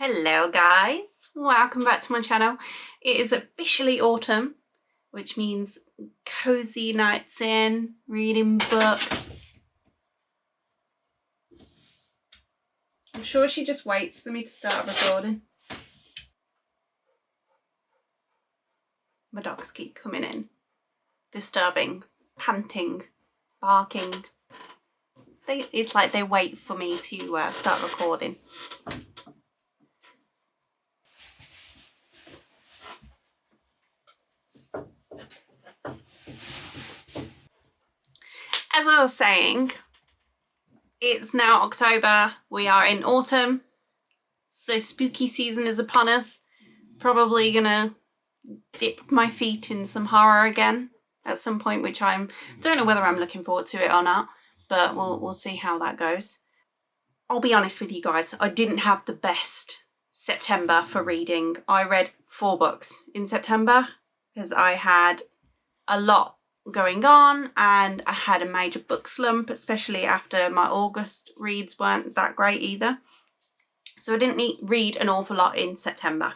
Hello guys, welcome back to my channel. It is officially autumn, which means cozy nights in, reading books. I'm sure she just waits for me to start recording. My dogs keep coming in, disturbing, panting, barking. It's like they wait for me to start recording. As I was saying, it's now October, we are in autumn, so spooky season is upon us. Probably gonna dip my feet in some horror again at some point, which I don't know whether I'm looking forward to it or not, but we'll see how that goes. I'll be honest with you guys, I didn't have the best September for reading. I read 4 books in September because I had a lot going on and I had a major book slump, especially after my August reads weren't that great either. So I didn't read an awful lot in September.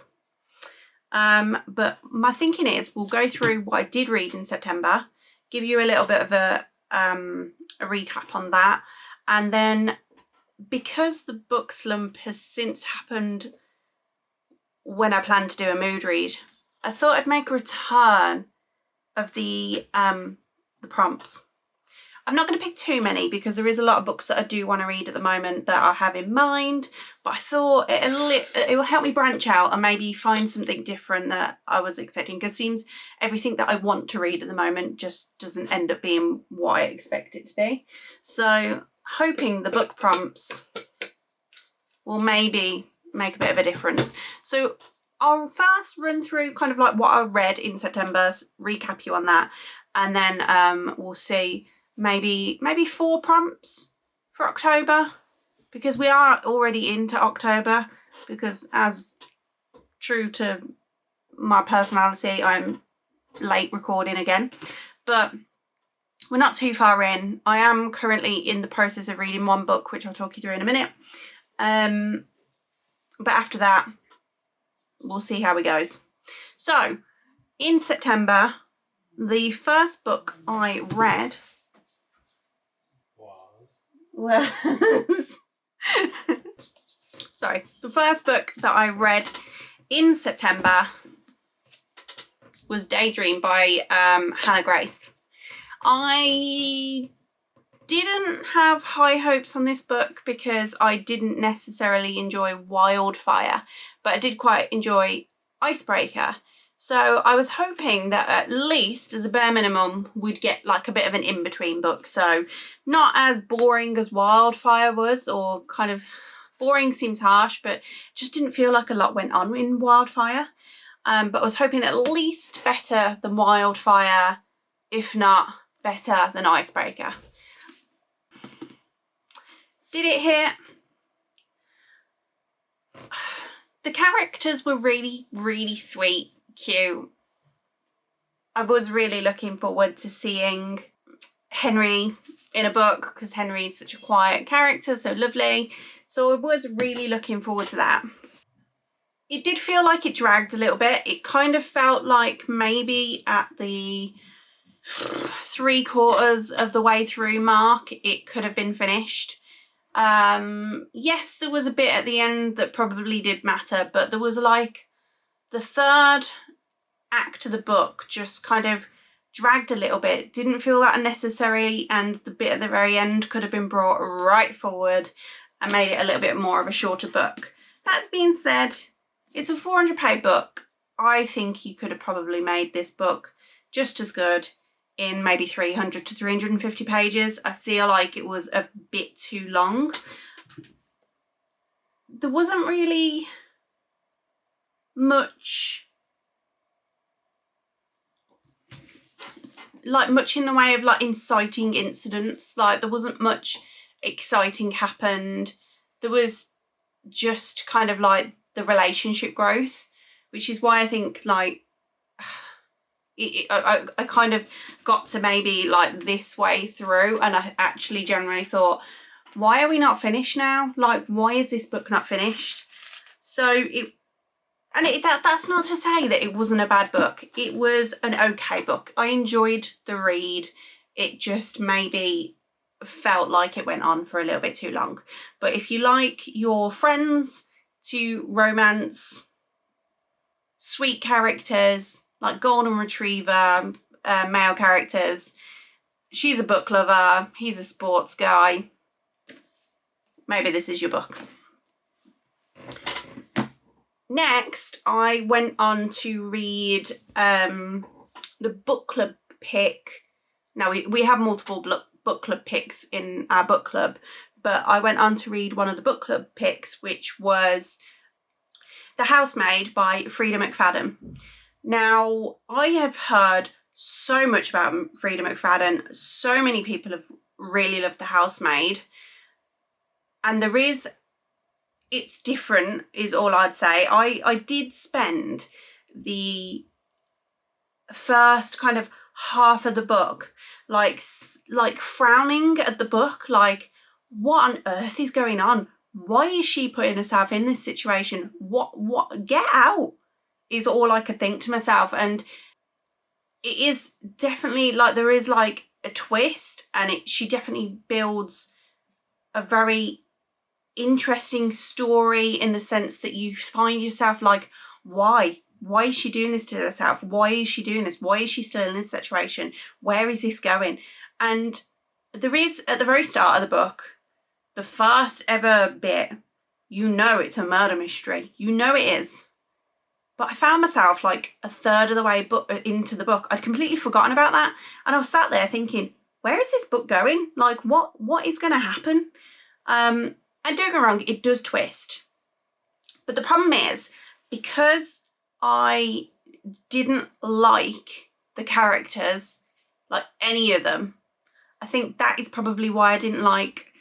But my thinking is we'll go through what I did read in September, give you a little bit of a recap on that, and then because the book slump has since happened when I planned to do a mood read, I thought I'd make a return of the prompts. I'm not going to pick too many because there is a lot of books that I do want to read at the moment that I have in mind, but I thought it will help me branch out and maybe find something different that I was expecting, because it seems everything that I want to read at the moment just doesn't end up being what I expect it to be. So hoping the book prompts will maybe make a bit of a difference. So I'll first run through kind of like what I read in September, recap you on that, and then we'll see maybe 4 prompts for October, because we are already into October, because as true to my personality, I'm late recording again, but we're not too far in. I am currently in the process of reading 1 book, which I'll talk you through in a minute, but after that we'll see how it goes. So in September, the first book I read was sorry, the first book that I read in September was Daydream by Hannah Grace. I didn't have high hopes on this book because I didn't necessarily enjoy Wildfire, but I did quite enjoy Icebreaker. So I was hoping that at least as a bare minimum we'd get like a bit of an in-between book. So not as boring as Wildfire was, or kind of boring seems harsh, but just didn't feel like a lot went on in Wildfire. But I was hoping at least better than Wildfire, if not better than Icebreaker. Did it hit? The characters were really, really sweet, cute. I was really looking forward to seeing Henry in a book, because Henry's such a quiet character, so lovely. So I was really looking forward to that. It did feel like it dragged a little bit. It kind of felt like maybe at the 3/4 of the way through mark it could have been finished. Yes, there was a bit at the end that probably did matter, but there was like the 3rd act of the book just kind of dragged a little bit. Didn't feel that unnecessary, and the bit at the very end could have been brought right forward and made it a little bit more of a shorter book. That being said, it's a 400-page book. I think you could have probably made this book just as good in maybe 300 to 350 pages. I feel like it was a bit too long. There wasn't really much in the way of like inciting incidents. Like there wasn't much exciting happened. There was just kind of like the relationship growth, which is why I think like I kind of got to maybe like this way through, and I actually generally thought, why are we not finished now? Like, why is this book not finished? That's not to say that it wasn't a bad book. It was an okay book. I enjoyed the read. It just maybe felt like it went on for a little bit too long. But if you like your friends to romance, sweet characters, like golden retriever, male characters, she's a book lover, he's a sports guy, maybe this is your book. Next, I went on to read the book club pick. Now, we have multiple book club picks in our book club, but I went on to read one of the book club picks, which was The Housemaid by Frida McFadden. Now, I have heard so much about Frida McFadden. So many people have really loved The Housemaid. And it's different is all I'd say. I did spend the first kind of half of the book like frowning at the book, like, what on earth is going on? Why is she putting herself in this situation? What get out is all I could think to myself. And it is definitely like there is like a twist, and she definitely builds a very interesting story in the sense that you find yourself like, why is she doing this to herself? Why is she doing this? Why is she still in this situation? Where is this going? And there is, at the very start of the book, the first ever bit, you know it's a murder mystery, you know it is, but I found myself like a third of the way into the book. I'd completely forgotten about that, and I was sat there thinking, where is this book going? Like, what is going to happen? And don't get me wrong, it does twist. But the problem is, because I didn't like the characters, like any of them, I think that is probably why I didn't like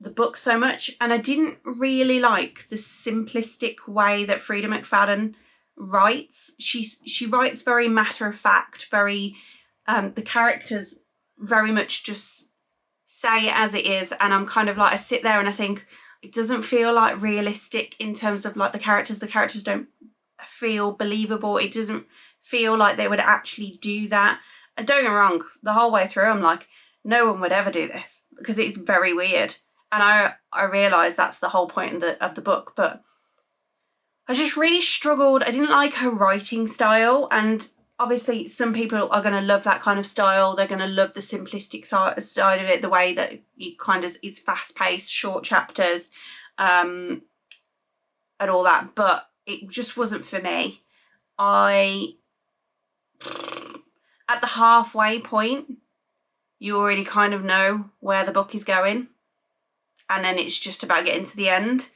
the book so much. And I didn't really like the simplistic way that Frida McFadden writes. She writes very matter of fact, very, the characters very much just say it as it is. And I'm kind of like, I sit there and I think, it doesn't feel like realistic in terms of like the characters don't feel believable. It doesn't feel like they would actually do that. And don't get me wrong, the whole way through I'm like, no one would ever do this, because it's very weird. And I realise that's the whole point of the book, but I just really struggled. I didn't like her writing style, and obviously some people are going to love that kind of style. They're going to love the simplistic side of it, the way that it's fast-paced, short chapters, and all that. But it just wasn't for me. At the halfway point, you already kind of know where the book is going, and then it's just about getting to the end.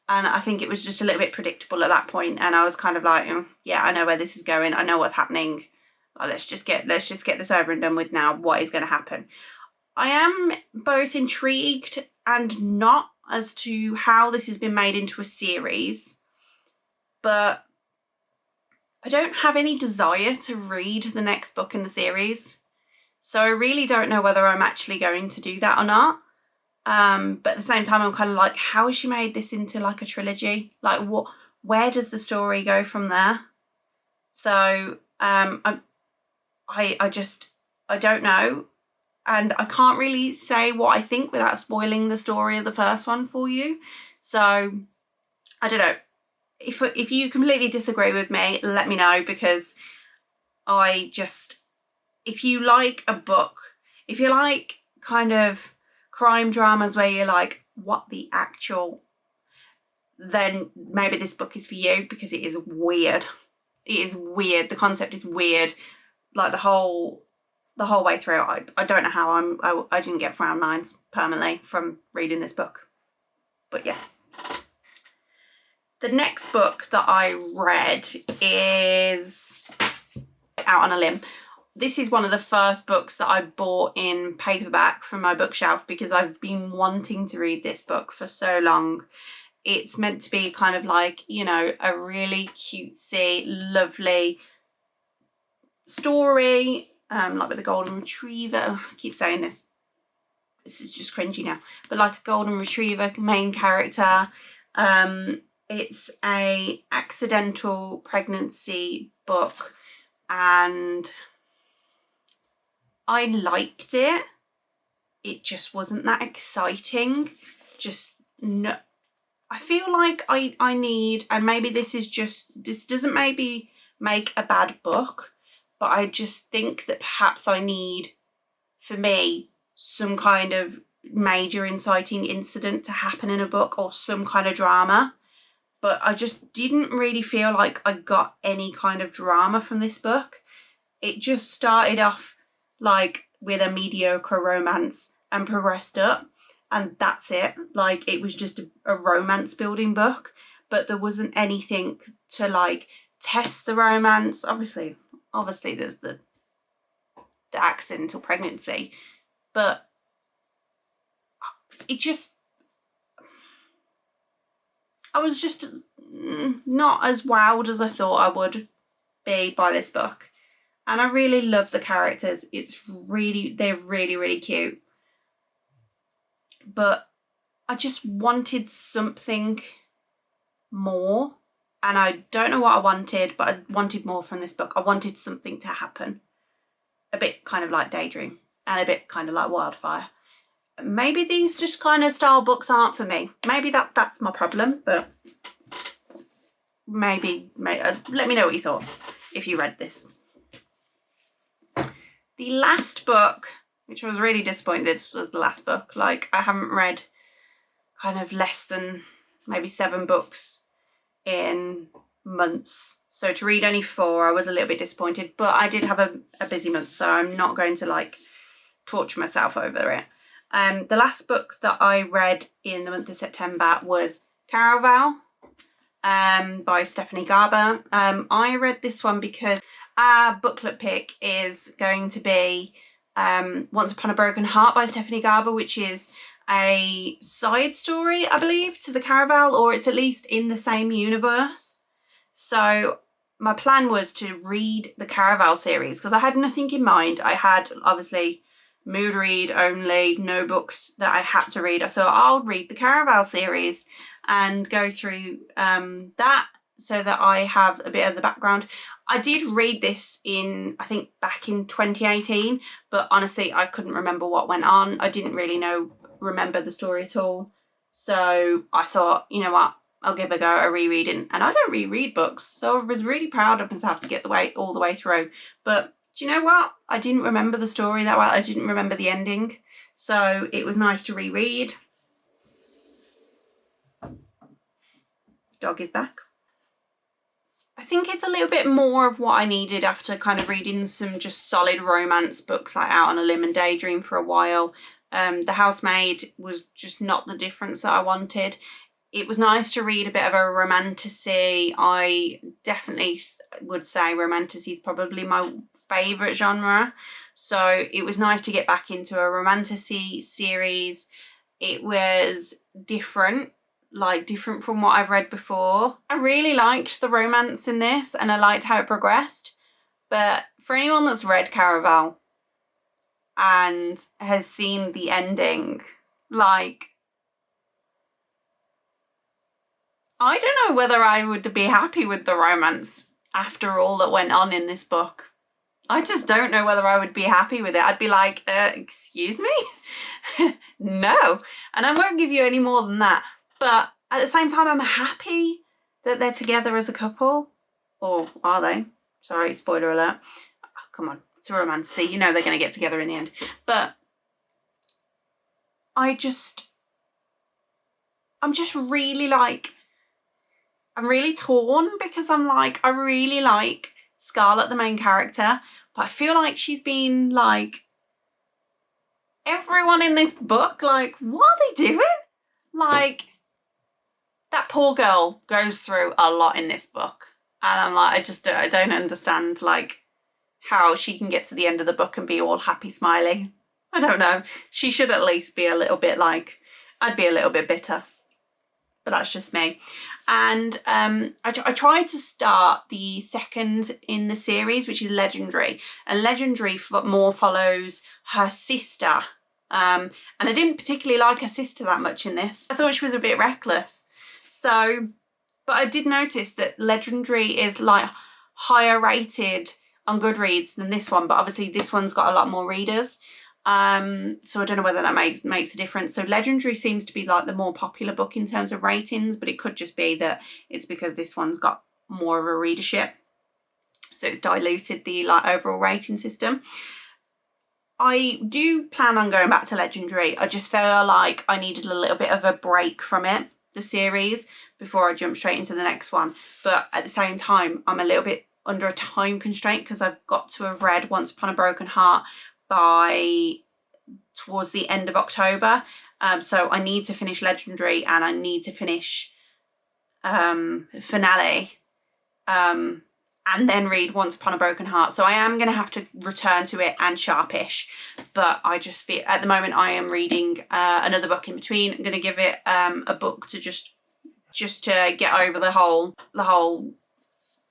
And I think it was just a little bit predictable at that point, and I was kind of like, yeah, I know where this is going. I know what's happening. Like, let's just get this over and done with now. What is going to happen? I am both intrigued and not as to how this has been made into a series, but I don't have any desire to read the next book in the series. So I really don't know whether I'm actually going to do that or not. But at the same time, I'm kind of like, how has she made this into like a trilogy? Like, where does the story go from there? So I don't know, and I can't really say what I think without spoiling the story of the first one for you. So I don't know. If you completely disagree with me, let me know, because if you like a book, if you like kind of crime dramas where you're like, what the actual, then maybe this book is for you, because it is weird. It is weird. The concept is weird. Like the whole way through. I don't know how I didn't get frown lines permanently from reading this book. But yeah. The next book that I read is Out on a Limb. This is one of the first books that I bought in paperback from my bookshelf, because I've been wanting to read this book for so long. It's meant to be kind of like, you know, a really cutesy, lovely story, like with a golden retriever. I keep saying this. This is just cringy now. But like a golden retriever main character. It's a accidental pregnancy book, and I liked it. It just wasn't that exciting. Just no. I feel like I need, and maybe this doesn't maybe make a bad book, but I just think that perhaps I need, for me, some kind of major inciting incident to happen in a book, or some kind of drama. But I just didn't really feel like I got any kind of drama from this book. It just started off like with a mediocre romance and progressed up, and that's it. Like, it was just a romance building book, but there wasn't anything to like test the romance. Obviously there's the accidental pregnancy, but it just, I was just not as wowed as I thought I would be by this book. And I really love the characters. They're really cute. But I just wanted something more. And I don't know what I wanted, but I wanted more from this book. I wanted something to happen. A bit kind of like Daydream, and a bit kind of like Wildfire. Maybe these just kind of style books aren't for me. Maybe that's my problem, but maybe let me know what you thought if you read this. The last book, which I was really disappointed this was the last book. Like, I haven't read kind of less than maybe 7 books in months. So to read only 4, I was a little bit disappointed, but I did have a busy month, so I'm not going to like torture myself over it. The last book that I read in the month of September was Caraval by Stephanie Garber. I read this one because our booklet pick is going to be Once Upon a Broken Heart by Stephanie Garber, which is a side story, I believe, to the Caraval, or it's at least in the same universe. So my plan was to read the Caraval series because I had nothing in mind. I had obviously mood read only, no books that I had to read. I thought I'll read the Caraval series and go through that so that I have a bit of the background. I did read this I think back in 2018, but honestly I couldn't remember what went on. I didn't really remember the story at all. So I thought, you know what, I'll give a go at rereading. And I don't reread books, so I was really proud of myself to get all the way through. But do you know what? I didn't remember the story that well. I didn't remember the ending. So it was nice to reread. Dog is back. I think it's a little bit more of what I needed after kind of reading some just solid romance books like Out on a Limb and Daydream for a while. The Housemaid was just not the difference that I wanted. It was nice to read a bit of a romantasy. I definitely would say romantasy is probably my favourite genre. So it was nice to get back into a romantasy series. It was different from what I've read before. I really liked the romance in this and I liked how it progressed. But for anyone that's read Caraval and has seen the ending, like, I don't know whether I would be happy with the romance after all that went on in this book. I just don't know whether I would be happy with it. I'd be like, excuse me? No. And I won't give you any more than that. But at the same time, I'm happy that they're together as a couple. Or are they? Sorry, spoiler alert. Oh, come on, it's a romance. See, you know they're going to get together in the end. But I'm just really I'm really torn because I'm like, I really like Scarlett, the main character, but I feel like she's been like, everyone in this book, like, what are they doing? Like, that poor girl goes through a lot in this book. And I'm like, I don't understand, like, how she can get to the end of the book and be all happy, smiley. I don't know. She should at least be a little bit like, I'd be a little bit bitter. But that's just me. And I tried to start the second in the series, which is Legendary. And Legendary more follows her sister. And I didn't particularly like her sister that much in this. I thought she was a bit reckless. So But I did notice that Legendary is like higher rated on Goodreads than this one, but obviously this one's got a lot more readers. So I don't know whether that makes a difference. So Legendary seems to be like the more popular book in terms of ratings, but it could just be that it's because this one's got more of a readership, so it's diluted the like overall rating system. I do plan on going back to Legendary. I just feel like I needed a little bit of a break from it, the series, before I jump straight into the next one. But at the same time, I'm a little bit under a time constraint because I've got to have read Once Upon a Broken Heart by towards the end of October. So I need to finish Legendary and I need to finish Finale and then read Once Upon a Broken Heart. So I am going to have to return to it and Sharpish. But I just feel at the moment I am reading another book in between. I'm going to give it a book to just to get over the whole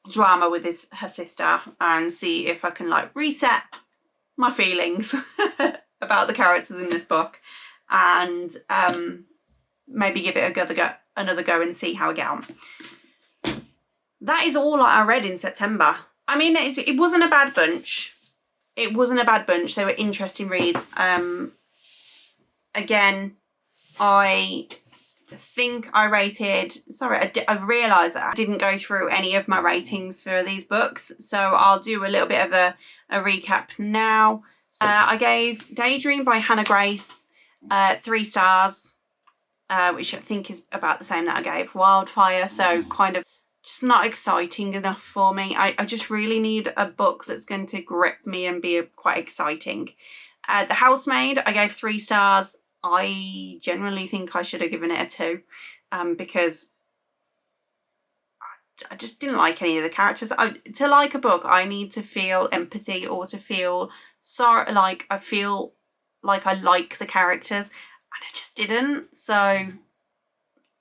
drama with her sister and see if I can like reset my feelings about the characters in this book and maybe give it another go and see how I get on. That is all I read in September. I mean, it wasn't a bad bunch. It wasn't a bad bunch. They were interesting reads. Again, I think I rated, I realised that I didn't go through any of my ratings for these books, so I'll do a little bit of a recap now. I gave Daydream by Hannah Grace 3 stars, which I think is about the same that I gave Wildfire, so kind of just not exciting enough for me. I just really need a book that's going to grip me and be quite exciting. The Housemaid, I gave 3 stars. I generally think I should have given it a 2 because I just didn't like any of the characters. To like a book, I need to feel empathy or to feel sorry, like I feel like I like the characters, and I just didn't. So,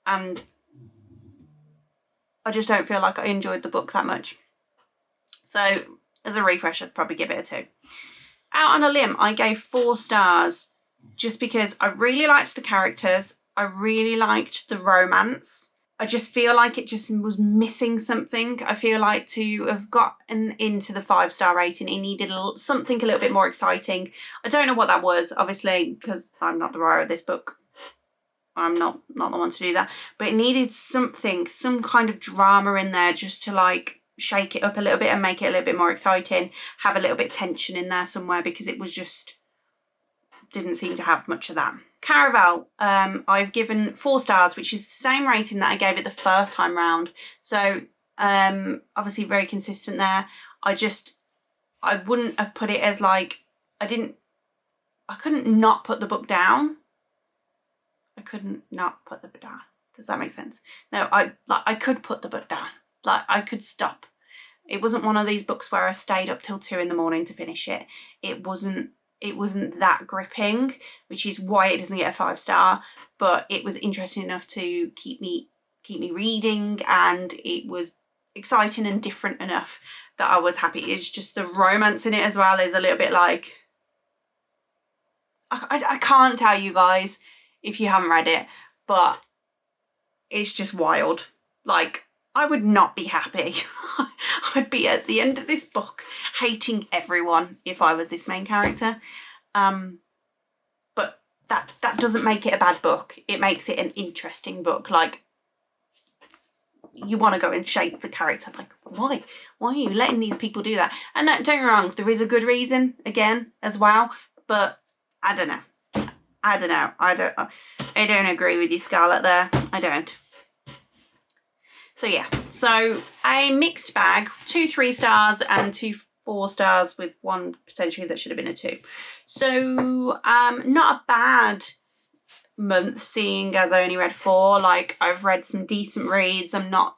and I just don't feel like I enjoyed the book that much. So as a refresh, I'd probably give it a 2. Out on a Limb, I gave 4 stars just because I really liked the characters. I really liked the romance. I just feel like it just was missing something. I feel like to have gotten into the 5-star rating, it needed something a little bit more exciting. I don't know what that was, obviously, because I'm not the writer of this book. I'm not the one to do that. But it needed something, some kind of drama in there just to like shake it up a little bit and make it a little bit more exciting. Have a little bit of tension in there somewhere because it was just, didn't seem to have much of that. Caraval, I've given 4 stars, which is the same rating that I gave it the first time round. So obviously very consistent there. I wouldn't have put it as like, I couldn't not put the book down. I couldn't not put the book down. Does that make sense? No, I could put the book down. Like I could stop. It wasn't one of these books where I stayed up till 2 in the morning to finish it. It wasn't that gripping, which is why it doesn't get a 5-star, but it was interesting enough to keep me reading, and it was exciting and different enough that I was happy. It's just the romance in it as well is a little bit like, I can't tell you guys if you haven't read it, but it's just wild. Like, I would not be happy. I'd be at the end of this book hating everyone if I was this main character. But that doesn't make it a bad book. It makes it an interesting book. Like, you want to go and shape the character. Like, why? Why are you letting these people do that? And don't get me wrong, there is a good reason, again, as well. But I don't know. I don't agree with you, Scarlett, there. I don't. So yeah, so a mixed bag, 2 3 stars and 2 4 stars with 1 potentially that should have been a 2. So not a bad month, seeing as I only read 4. Like, I've read some decent reads. I'm not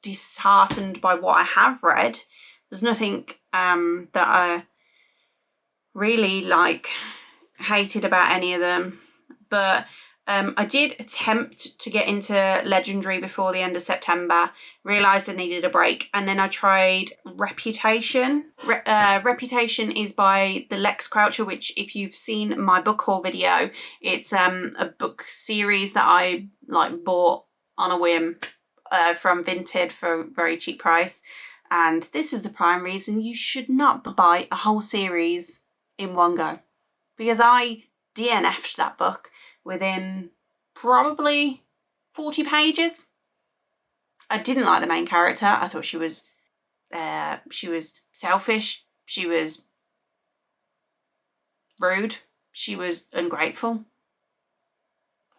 disheartened by what I have read. There's nothing that I really like hated about any of them, but I did attempt to get into Legendary before the end of September, realised I needed a break, and then I tried Reputation. Reputation is by the Lex Croucher, which, if you've seen my book haul video, it's a book series that I like bought on a whim from Vinted for a very cheap price. And this is the prime reason you should not buy a whole series in one go. Because I DNF'd that book within probably 40 pages. I didn't like the main character. I thought she was selfish. She was rude. She was ungrateful.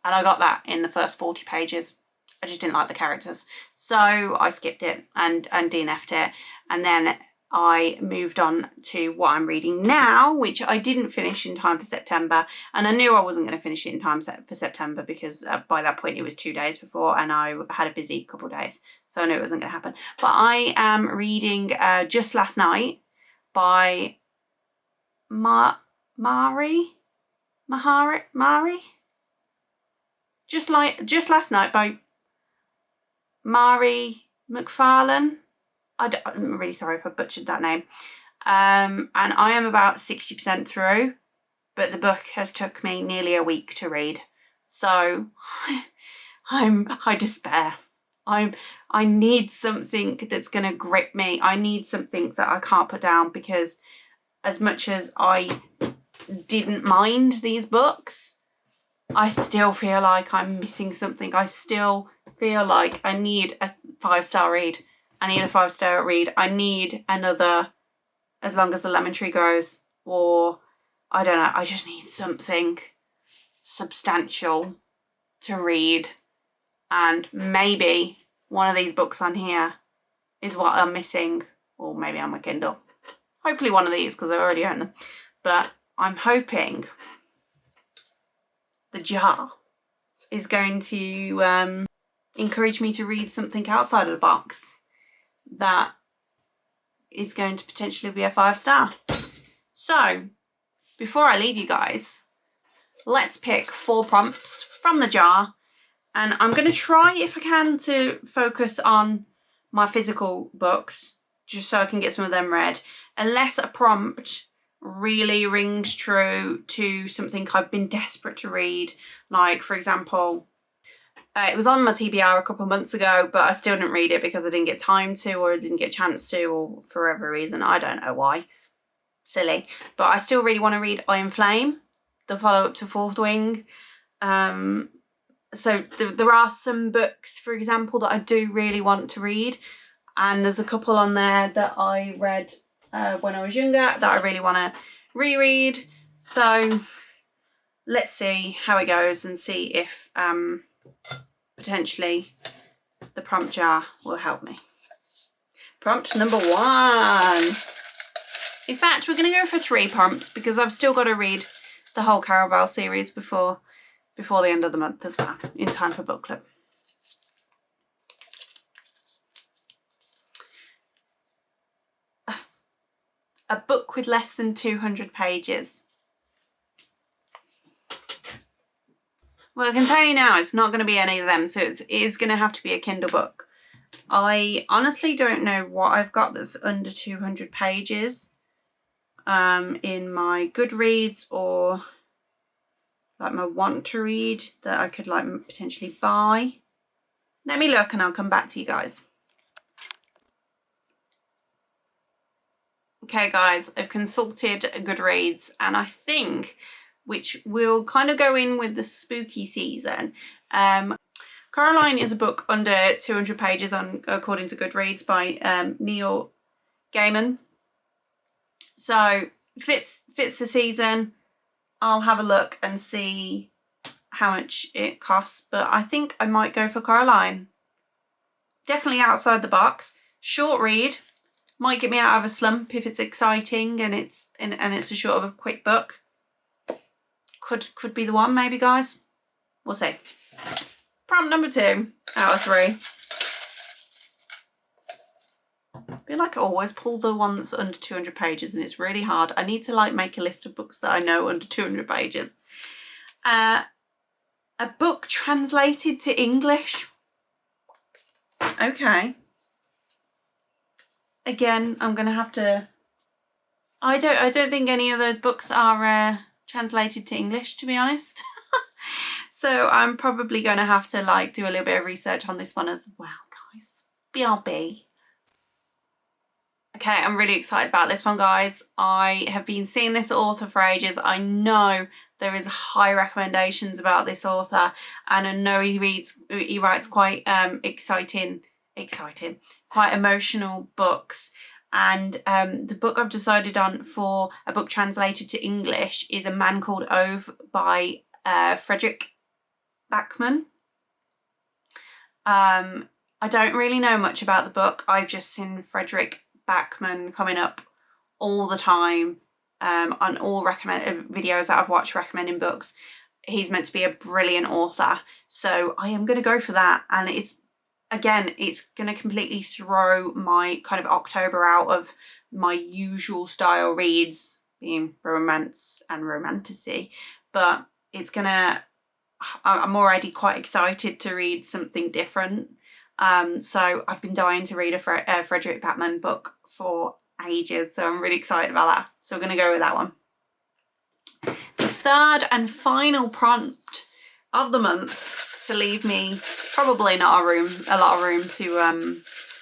And I got that in the first 40 pages. I just didn't like the characters. So I skipped it and DNF'd it. And then I moved on to what I'm reading now, which I didn't finish in time for September. And I knew I wasn't going to finish it in time for September because by that point it was 2 days before and I had a busy couple of days. So I knew it wasn't going to happen. But I am reading Just Last Night by Mari? Just Last Night by Mari McFarlane. I'm really sorry if I butchered that name. And I am about 60% through, but the book has took me nearly a week to read. So I despair. I need something that's going to grip me. I need something that I can't put down, because as much as I didn't mind these books, I still feel like I'm missing something. I still feel like I need a 5-star read. I need a 5-star read. I need another As Long as the Lemon Tree Grows, or I don't know. I just need something substantial to read. And maybe one of these books on here is what I'm missing, or maybe on my Kindle. Hopefully one of these, because I already own them. But I'm hoping the jar is going to encourage me to read something outside of the box that is going to potentially be a 5-star. So before I leave you guys, let's pick 4 prompts from the jar, and I'm going to try, if I can, to focus on my physical books just so I can get some of them read, unless a prompt really rings true to something I've been desperate to read. Like, for example, it was on my TBR a couple of months ago, but I still didn't read it because I didn't get time to, or I didn't get a chance to, or for whatever reason. I don't know why. Silly. But I still really want to read Iron Flame, the follow-up to Fourth Wing. So there are some books, for example, that I do really want to read. And there's a couple on there that I read when I was younger that I really want to reread. So let's see how it goes and see if potentially the prompt jar will help me. Prompt number 1. In fact, we're going to go for 3 prompts because I've still got to read the whole Caraval series before the end of the month as well, in time for book club. A book with less than 200 pages. Well, I can tell you now, it's not going to be any of them, so it is going to have to be a Kindle book. I honestly don't know what I've got that's under 200 pages in my Goodreads, or like my want to read, that I could like potentially buy. Let me look and I'll come back to you guys. Okay guys, I've consulted Goodreads, and I think, which will kind of go in with the spooky season, Coraline is a book under 200 pages according to Goodreads by Neil Gaiman. So fits the season. I'll have a look and see how much it costs, but I think I might go for Coraline. Definitely outside the box. Short read. Might get me out of a slump if it's exciting and it's a short of a quick book. Could be the one, maybe, guys. We'll see. Prompt number 2 out of 3. I feel like I always pull the ones under 200 pages and it's really hard. I need to like make a list of books that I know under 200 pages. A book translated to English. Okay. Again, I'm gonna have to. I don't think any of those books are translated to English, to be honest. So I'm probably gonna have to like do a little bit of research on this one as well, BRB. Okay, I'm really excited about this one, guys. I have been seeing this author for ages. I know there is high recommendations about this author, and I know he writes quite exciting, quite emotional books. And the book I've decided on for a book translated to English is A Man Called Ove by Frederick Backman. I don't really know much about the book. I've just seen Frederick Backman coming up all the time on all videos that I've watched recommending books. He's meant to be a brilliant author, so I am going to go for that. And it's going to completely throw my kind of October out of my usual style reads, being romance and romantasy, but I'm already quite excited to read something different. So I've been dying to read a Frederick Backman book for ages, so I'm really excited about that. So we're going to go with that one. The third and final prompt of the month, to leave me probably not a lot of room to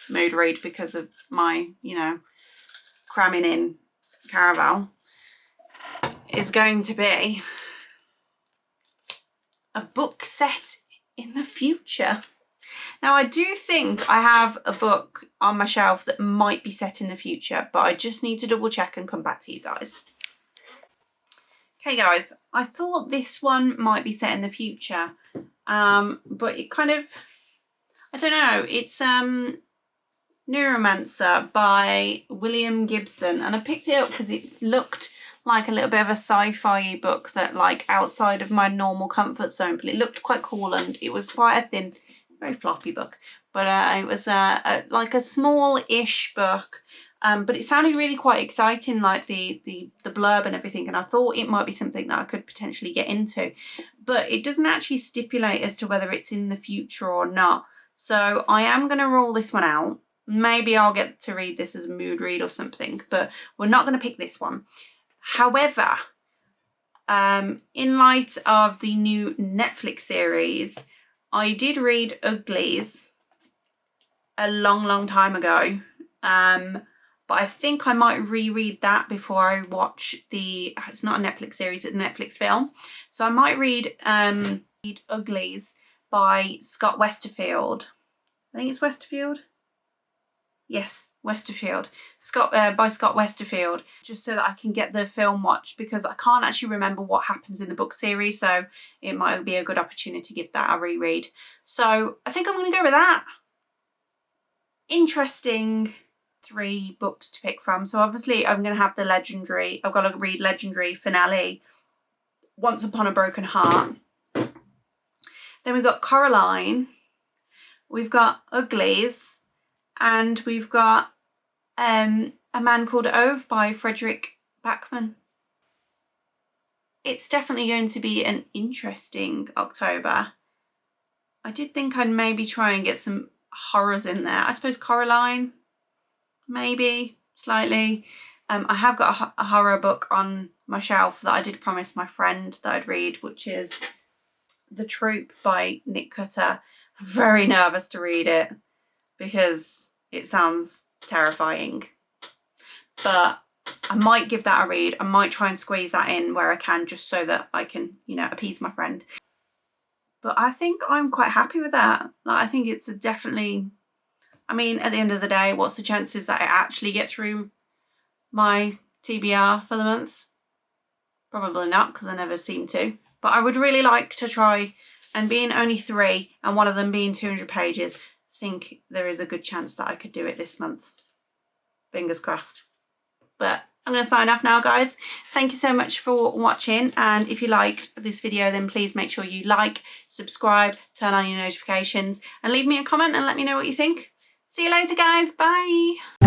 mood read because of my, cramming in caravel, is going to be a book set in the future. Now, I do think I have a book on my shelf that might be set in the future, but I just need to double check and come back to you guys. Okay, guys, I thought this one might be set in the future, but it kind of, I don't know, it's Neuromancer by William Gibson, and I picked it up because it looked like a little bit of a sci-fi book that, like, outside of my normal comfort zone, but it looked quite cool, and it was quite a thin, very floppy book, but it was like a small-ish book, but it sounded really quite exciting, like the blurb and everything, and I thought it might be something that I could potentially get into, but it doesn't actually stipulate as to whether it's in the future or not, so I am going to rule this one out. Maybe I'll get to read this as a mood read or something, but we're not going to pick this one. However, in light of the new Netflix series, I did read Uglies a long time ago, but I think I might reread that before I watch it's not a Netflix series, it's a Netflix film. So I might read Uglies by Scott Westerfield. I think it's Westerfield. Yes, Westerfield. By Scott Westerfield, just so that I can get the film watched, because I can't actually remember what happens in the book series, so it might be a good opportunity to give that a reread. So I think I'm going to go with that. Interesting 3 books to pick from. So obviously I'm going to have the Legendary, I've got to read Legendary finale, Once Upon a Broken Heart. Then we've got Coraline, we've got Uglies, and we've got A Man Called Ove by Frederick Backman. It's definitely going to be an interesting October. I did think I'd maybe try and get some horrors in there. I suppose Coraline, maybe, slightly. I have got a horror book on my shelf that I did promise my friend that I'd read, which is The Troop by Nick Cutter. I'm very nervous to read it, because it sounds terrifying, but I might give that a read. I might try and squeeze that in where I can, just so that I can, appease my friend. But I think I'm quite happy with that. Like, I think it's definitely, I mean, at the end of the day, what's the chances that I actually get through my TBR for the month? Probably not, because I never seem to. But I would really like to try, and being only 3 and one of them being 200 pages, think there is a good chance that I could do it this month. Fingers crossed. But I'm going to sign off now, guys. Thank you so much for watching, and if you liked this video, then please make sure you like, subscribe, turn on your notifications, and leave me a comment and let me know what you think. See you later, guys. Bye.